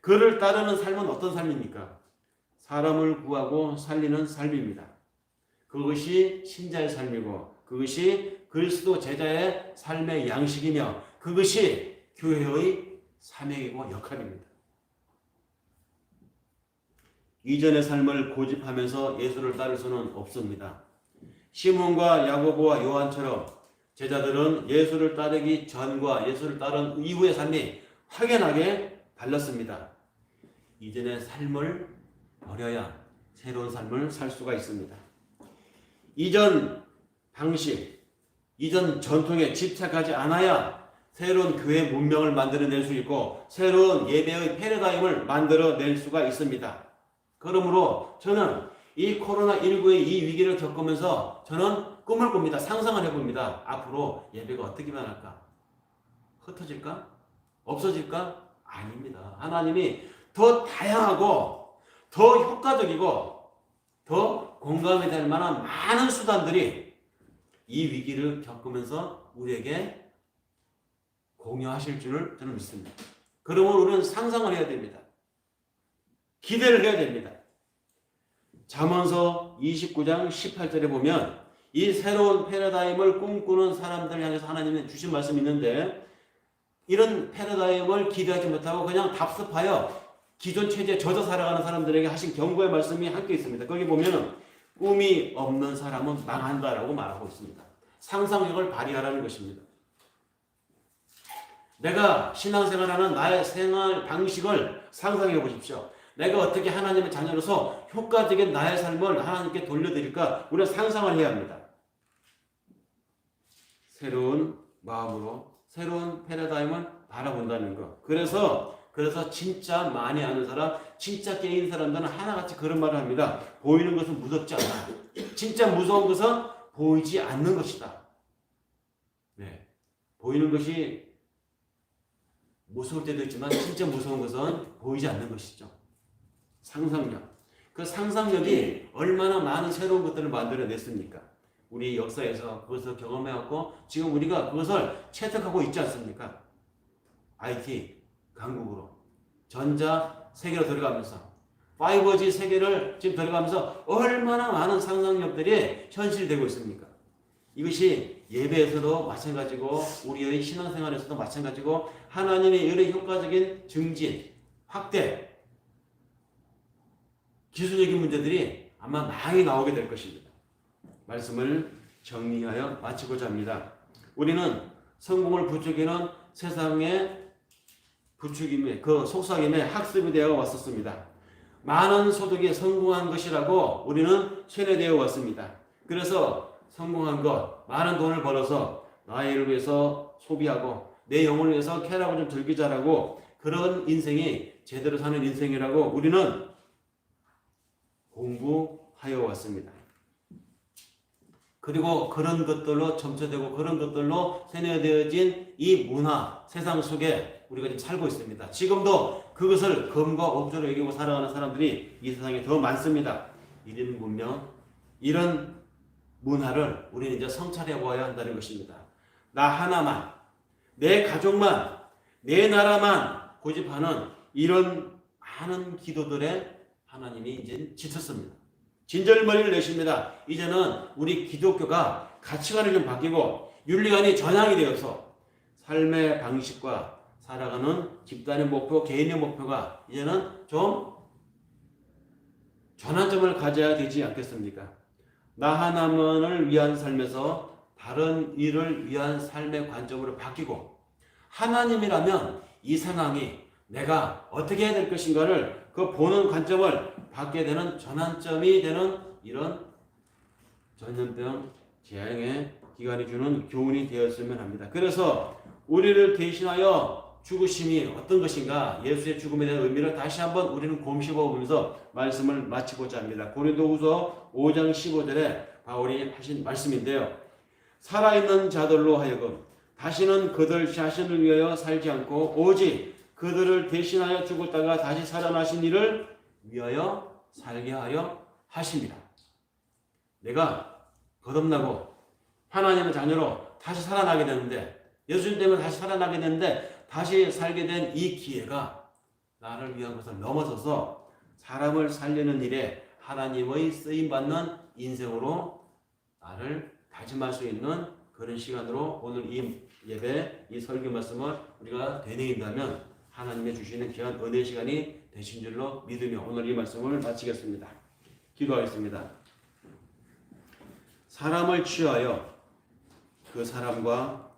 그를 따르는 삶은 어떤 삶입니까? 사람을 구하고 살리는 삶입니다. 그것이 신자의 삶이고 그것이 그리스도 제자의 삶의 양식이며 그것이 교회의 사명이고 역할입니다. 이전의 삶을 고집하면서 예수를 따를 수는 없습니다. 시몬과 야고보와 요한처럼 제자들은 예수를 따르기 전과 예수를 따른 이후의 삶이 확연하게 달랐습니다. 이전의 삶을 버려야 새로운 삶을 살 수가 있습니다. 이전 방식, 이전 전통에 집착하지 않아야 새로운 교회 문명을 만들어낼 수 있고 새로운 예배의 패러다임을 만들어낼 수가 있습니다. 그러므로 저는 이 코로나19의 이 위기를 겪으면서 저는 꿈을 꿉니다. 상상을 해봅니다. 앞으로 예배가 어떻게 변할까? 흩어질까? 없어질까? 아닙니다. 하나님이 더 다양하고 더 효과적이고 더 공감이 될 만한 많은 수단들이 이 위기를 겪으면서 우리에게 공유하실 줄을 저는 믿습니다. 그러면 우리는 상상을 해야 됩니다. 기대를 해야 됩니다. 잠언서 29장 18절에 보면 이 새로운 패러다임을 꿈꾸는 사람들 향해서 하나님이 주신 말씀이 있는데, 이런 패러다임을 기대하지 못하고 그냥 답습하여 기존 체제에 젖어 살아가는 사람들에게 하신 경고의 말씀이 함께 있습니다. 거기 보면 꿈이 없는 사람은 망한다라고 말하고 있습니다. 상상력을 발휘하라는 것입니다. 내가 신앙생활하는 나의 생활 방식을 상상해 보십시오. 내가 어떻게 하나님의 자녀로서 효과적인 나의 삶을 하나님께 돌려드릴까? 우리는 상상을 해야 합니다. 새로운 마음으로 새로운 패러다임을 바라본다는 것. 그래서 진짜 많이 아는 사람, 진짜 깨인 사람들은 하나같이 그런 말을 합니다. 보이는 것은 무섭지 않아. 진짜 무서운 것은 보이지 않는 것이다. 네, 보이는 것이 무서울 때도 있지만 진짜 무서운 것은 보이지 않는 것이죠. 상상력. 그 상상력이 얼마나 많은 새로운 것들을 만들어냈습니까? 우리 역사에서 그것을 경험해왔고 지금 우리가 그것을 채택하고 있지 않습니까? IT 강국으로 전자 세계로 들어가면서 5G 세계를 지금 들어가면서 얼마나 많은 상상력들이 현실되고 있습니까? 이것이 예배에서도 마찬가지고 우리의 신앙생활에서도 마찬가지고 하나님의 이런 효과적인 증진, 확대, 기술적인 문제들이 아마 많이 나오게 될 것입니다. 말씀을 정리하여 마치고자 합니다. 우리는 성공을 부추기는 세상의 부추김에 그 속삭임에 학습이 되어 왔었습니다. 많은 소득이 성공한 것이라고 우리는 세뇌되어 왔습니다. 그래서 성공한 것, 많은 돈을 벌어서 나를 위해서 소비하고 내 영혼을 위해서 쾌락을 좀 즐기자라고 그런 인생이 제대로 사는 인생이라고 우리는 공부하여 왔습니다. 그리고 그런 것들로 점쳐되고 그런 것들로 세뇌되어진 이 문화, 세상 속에 우리가 지금 살고 있습니다. 지금도 그것을 금과 옥조로 여기고 살아가는 사람들이 이 세상에 더 많습니다. 이런 문명, 이런 문화를 우리는 이제 성찰해 보아야 한다는 것입니다. 나 하나만, 내 가족만, 내 나라만 고집하는 이런 많은 기도들에 하나님이 이제 지쳤습니다. 진절머리를 내십니다. 이제는 우리 기독교가 가치관이 좀 바뀌고 윤리관이 전향이 되어서 삶의 방식과 살아가는 집단의 목표, 개인의 목표가 이제는 좀 전환점을 가져야 되지 않겠습니까? 나 하나만을 위한 삶에서 다른 일을 위한 삶의 관점으로 바뀌고 하나님이라면 이 상황이 내가 어떻게 해야 될 것인가를 그 보는 관점을 받게 되는 전환점이 되는 이런 전염병 재앙의 기간이 주는 교훈이 되었으면 합니다. 그래서 우리를 대신하여 죽으심이 어떤 것인가, 예수의 죽음에 대한 의미를 다시 한번 우리는 곰씹어 보면서 말씀을 마치고자 합니다. 고린도후서 5장 15절에 바울이 하신 말씀인데요. 살아있는 자들로 하여금 다시는 그들 자신을 위하여 살지 않고 오직 그들을 대신하여 죽었다가 다시 살아나신 이를 위하여 살게 하려 하십니다. 내가 거듭나고 하나님의 자녀로 다시 살아나게 되는데, 예수님 때문에 다시 살아나게 되는데 다시 살게 된 이 기회가 나를 위한 것을 넘어서서 사람을 살리는 일에 하나님의 쓰임받는 인생으로 나를 다짐할 수 있는 그런 시간으로 오늘 이 예배, 이 설교 말씀을 우리가 되뇌인다면 하나님의 주시는 귀한 은혜의 시간이 되신 줄로 믿으며 오늘 이 말씀을 마치겠습니다. 기도하겠습니다. 사람을 취하여 그 사람과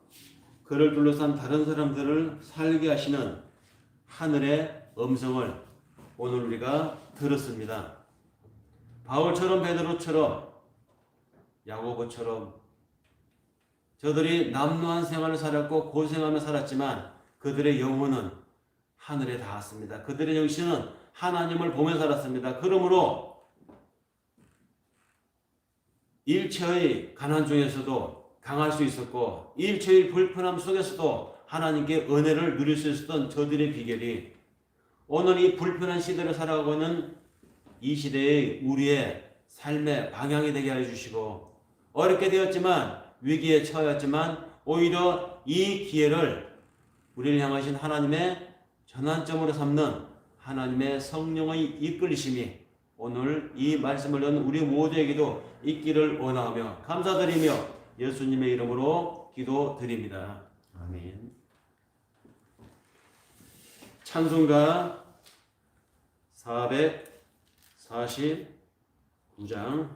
그를 둘러싼 다른 사람들을 살게 하시는 하늘의 음성을 오늘 우리가 들었습니다. 바울처럼 베드로처럼 야고보처럼 저들이 남루한 생활을 살았고 고생하며 살았지만 그들의 영혼은 하늘에 닿았습니다. 그들의 정신은 하나님을 보며 살았습니다. 그러므로 일체의 가난 중에서도 강할 수 있었고 일체의 불편함 속에서도 하나님께 은혜를 누릴 수 있었던 저들의 비결이 오늘 이 불편한 시대를 살아가고 있는 이 시대의 우리의 삶의 방향이 되게 해주시고 어렵게 되었지만 위기에 처하였지만 오히려 이 기회를 우리를 향하신 하나님의 전환점으로 삼는 하나님의 성령의 이끌리심이 오늘 이 말씀을 듣는 우리 모두에게도 있기를 원하며 감사드리며 예수님의 이름으로 기도드립니다. 아멘. 찬송가 449장 2절